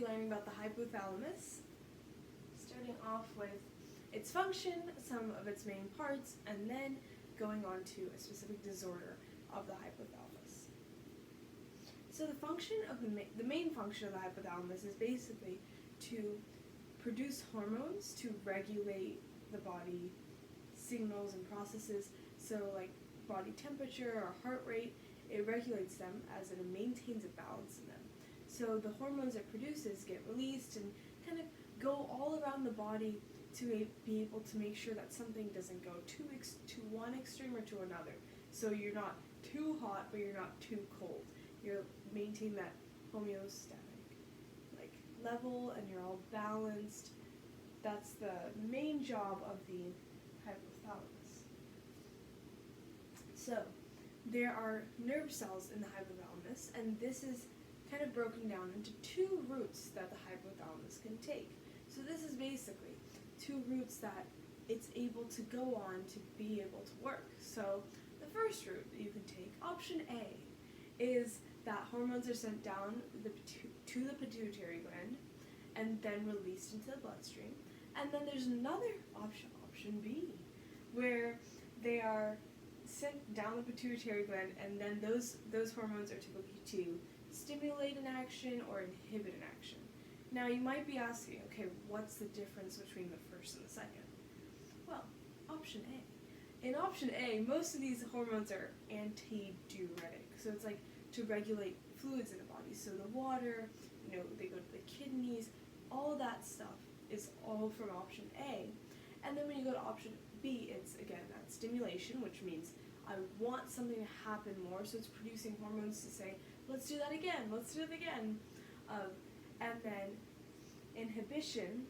be learning about the hypothalamus, starting off with its function, some of its main parts, and then going on to a specific disorder of the hypothalamus. So the function of the main function of the hypothalamus is basically to produce hormones to regulate the body signals and processes. So like body temperature or heart rate, it regulates them as it maintains a balance in them. So the hormones it produces get released and kind of go all around the body to be able to make sure that something doesn't go to one extreme or to another. So you're not too hot, but you're not too cold. You're maintaining that homeostatic level, and you're all balanced. That's the main job of the hypothalamus. So there are nerve cells in the hypothalamus, and this is kind of broken down into two routes that the hypothalamus can take. So this is basically two routes that it's able to go on to be able to work. So the first route that you can take, option A, is that hormones are sent down to the pituitary gland and then released into the bloodstream. And then there's another option, option B, where they are sent down the pituitary gland, and then those hormones are typically to stimulate an action or inhibit an action. Now you might be asking, okay, what's the difference between the first and the second? Well, option A. In option A, most of these hormones are antidiuretic. So it's like to regulate fluids in the body. So the water, they go to the kidneys, all that stuff is all from option A. And then when you go to option B, it's again that stimulation, which means I want something to happen more. So it's producing hormones to say, let's do that again, let's do it again. And then inhibition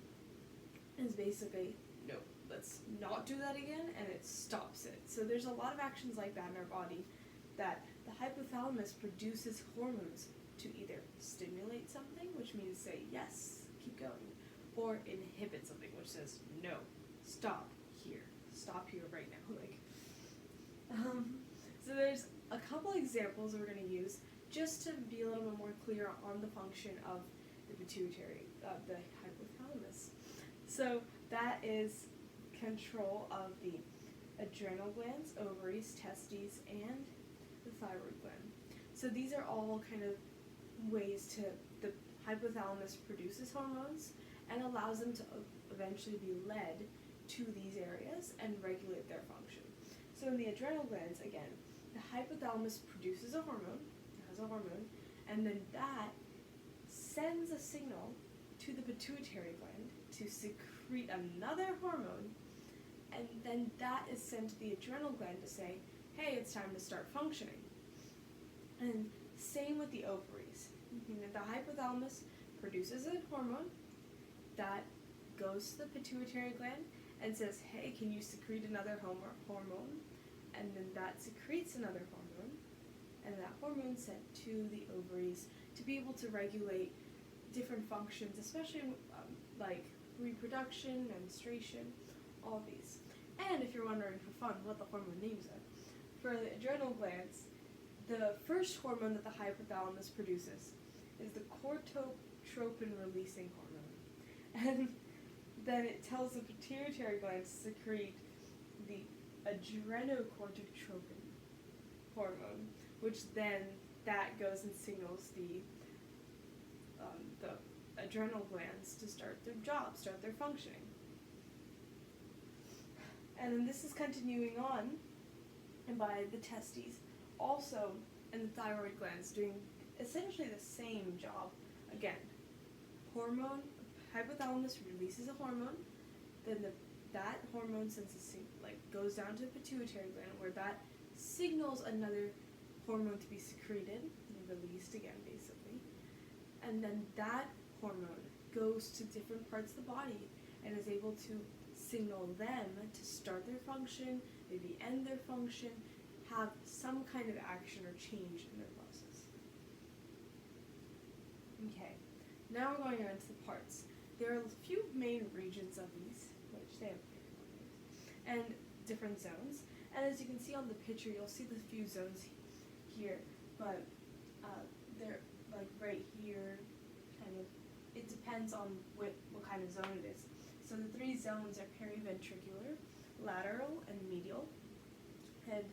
is basically, no, let's not do that again, and it stops it. So there's a lot of actions like that in our body that the hypothalamus produces hormones to either stimulate something, which means say, yes, keep going, or inhibit something, which says, no, stop here right now. So there's a couple examples we're going to use just to be a little bit more clear on the function of the pituitary, the hypothalamus. So that is control of the adrenal glands, ovaries, testes, and the thyroid gland. So these are all kind of ways the hypothalamus produces hormones and allows them to eventually be led to these areas and regulate their function. So in the adrenal glands, again, the hypothalamus produces a hormone, and then that sends a signal to the pituitary gland to secrete another hormone, and then that is sent to the adrenal gland to say, hey, it's time to start functioning. And same with the ovaries. The hypothalamus produces a hormone that goes to the pituitary gland and says, hey, can you secrete another hormone? And then that secretes another hormone, and that hormone sent to the ovaries to be able to regulate different functions, especially like reproduction, menstruation, all these. And if you're wondering for fun what the hormone names are, for the adrenal glands, the first hormone that the hypothalamus produces is the corticotropin releasing hormone. And then it tells the pituitary gland to secrete the adrenocorticotropin hormone, which then that goes and signals the adrenal glands to start their job, start their functioning. And then this is continuing on, and by the testes, also, and the thyroid glands doing essentially the same job. Again, hormone, hypothalamus releases a hormone, then that hormone goes down to the pituitary gland, where that signals another hormone to be secreted and released again, basically. And then that hormone goes to different parts of the body and is able to signal them to start their function, maybe end their function, have some kind of action or change in their process. Okay, now we're going on to the parts. There are a few main regions of these, which they have different names, and different zones. And as you can see on the picture, you'll see the few zones here, but they're like right here, kind of. It depends on what kind of zone it is. So the three zones are periventricular, lateral, and medial. And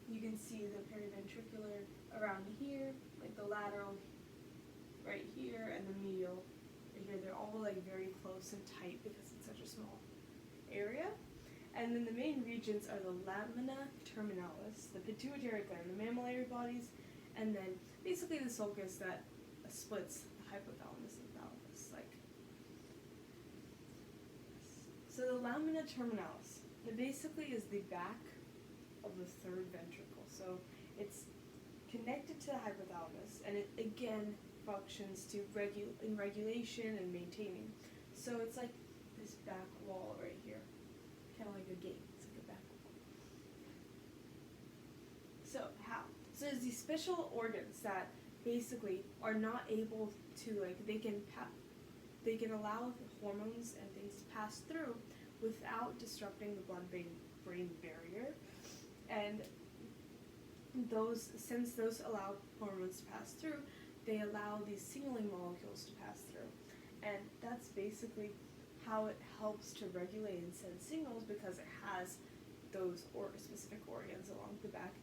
you can see the periventricular around here, like the lateral right here, and the medial right here. They're all like very close and tight because it's such a small area. And then the main regions are the lamina terminalis, the pituitary gland, the mammillary bodies, and then basically the sulcus that splits the hypothalamus and thalamus. So the lamina terminalis, it basically is the back of the third ventricle. So it's connected to the hypothalamus, and it again functions to in regulation and maintaining. So it's like this back wall right here, kind of like a gate. It's like a back wall. So how? So there's these special organs that basically are not able to they can allow the hormones and things to pass through without disrupting the blood-brain barrier. And since those allow hormones to pass through, they allow these signaling molecules to pass through. And that's basically how it helps to regulate and send signals, because it has those specific organs along the back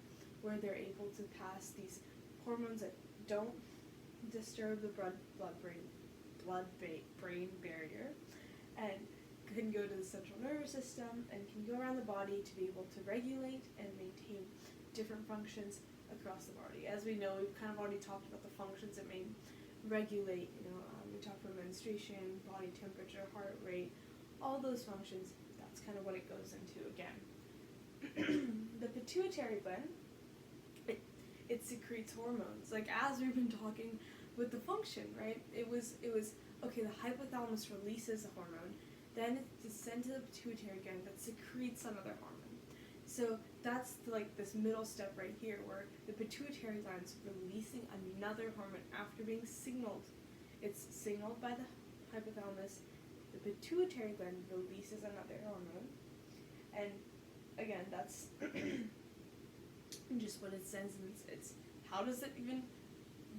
where they're able to pass these hormones that don't disturb the blood-brain barrier, and can go to the central nervous system and can go around the body to be able to regulate and maintain different functions across the body. As we know, we've kind of already talked about the functions that may regulate, we talked about menstruation, body temperature, heart rate, all those functions. That's kind of what it goes into again. The pituitary gland, it secretes hormones. Like as we've been talking with the function, right? It was okay, the hypothalamus releases a hormone, then it's sent to the pituitary gland that secretes another hormone. So that's like this middle step right here, where the pituitary gland's releasing another hormone after being signaled. It's signaled by the hypothalamus, the pituitary gland releases another hormone, and again, that's just what it says. It's how does it even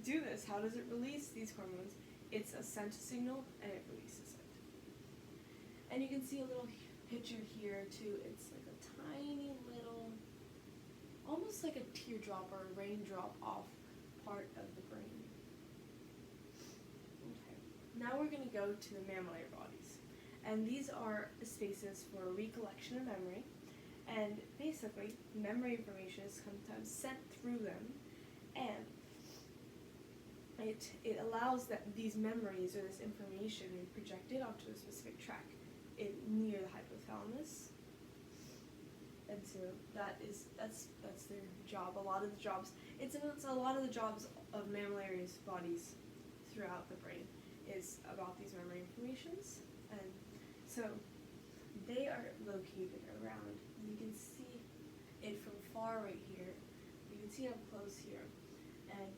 do this? How does it release these hormones? It's a sent signal and it releases it. And you can see a little picture here too. It's like a tiny little, almost like a teardrop or a raindrop off part of the brain. Okay. Now we're going to go to the mammillary bodies. And these are spaces for recollection of memory. And basically, memory information is sometimes sent through them, and it allows that these memories or this information to be projected onto a specific track near the hypothalamus. And so that's their job. A lot of the jobs, it's a lot of the jobs of mammillary bodies throughout the brain is about these memory informations. And so they are located around. You can see it from far right here. You can see it up close here. And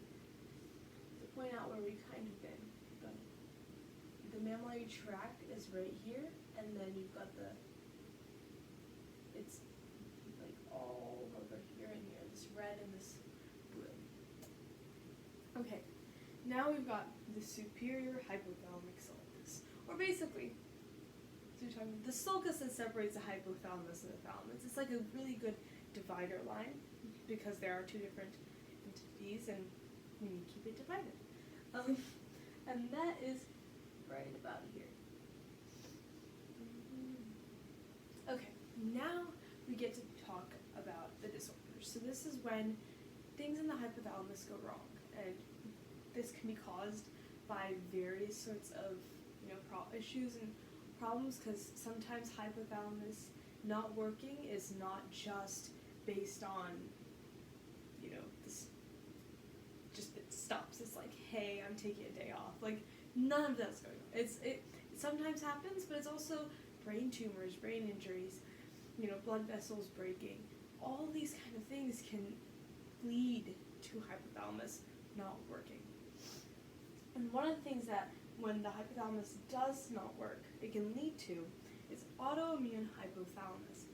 to point out where we've kind of been, the mammillary tract is right here, and then you've got it's like all over here and here, this red and this blue. Okay, now we've got the superior hypothalamic sulcus, or basically, the sulcus that separates the hypothalamus and the thalamus. It's like a really good divider line, because there are two different entities and we need to keep it divided. And that is right about here. Okay, now we get to talk about the disorders. So this is when things in the hypothalamus go wrong, and this can be caused by various sorts of issues and problems, because sometimes hypothalamus not working is not just based on this, just it stops. It's like, hey, I'm taking a day off. Like, none of that's going on. It sometimes happens, but it's also brain tumors, brain injuries, blood vessels breaking. All these kind of things can lead to hypothalamus not working. And one of the things that when the hypothalamus does not work, it can lead to is autoimmune hypothalamus,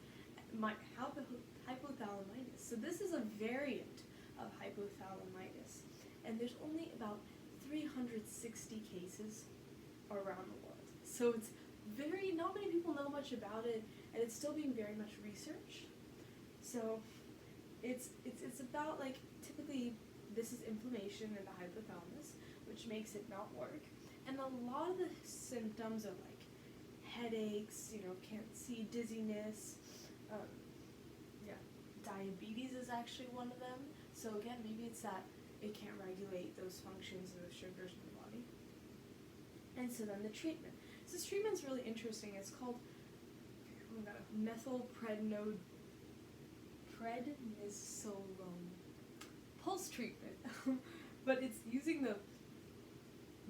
hypothalamitis. So this is a variant of hypothalamitis, and there's only about 360 cases around the world. So it's not many people know much about it, and it's still being very much researched. So it's about, like, typically this is inflammation in the hypothalamus, which makes it not work. And a lot of the symptoms are like headaches, can't see, dizziness, diabetes is actually one of them. So again, maybe it's that it can't regulate those functions and those sugars in the body. And so then the treatment. So this treatment's really interesting. It's called methylprednisolone pulse treatment. But it's using the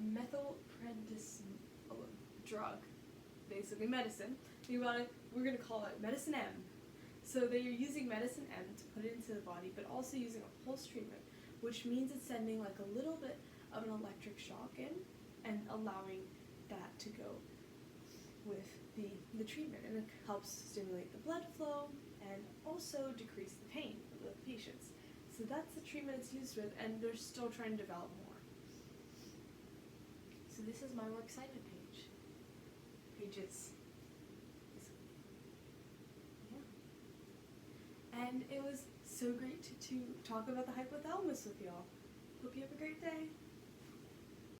methylprednisolone drug, basically medicine. Think about it, we're going to call it medicine M. So they're using medicine M to put it into the body, but also using a pulse treatment, which means it's sending like a little bit of an electric shock in and allowing that to go with the treatment. And it helps stimulate the blood flow and also decrease the pain of the patients. So that's the treatment it's used with, and they're still trying to develop more. So this is my works cited page. Pages. And it was so great to talk about the hypothalamus with y'all. Hope you have a great day.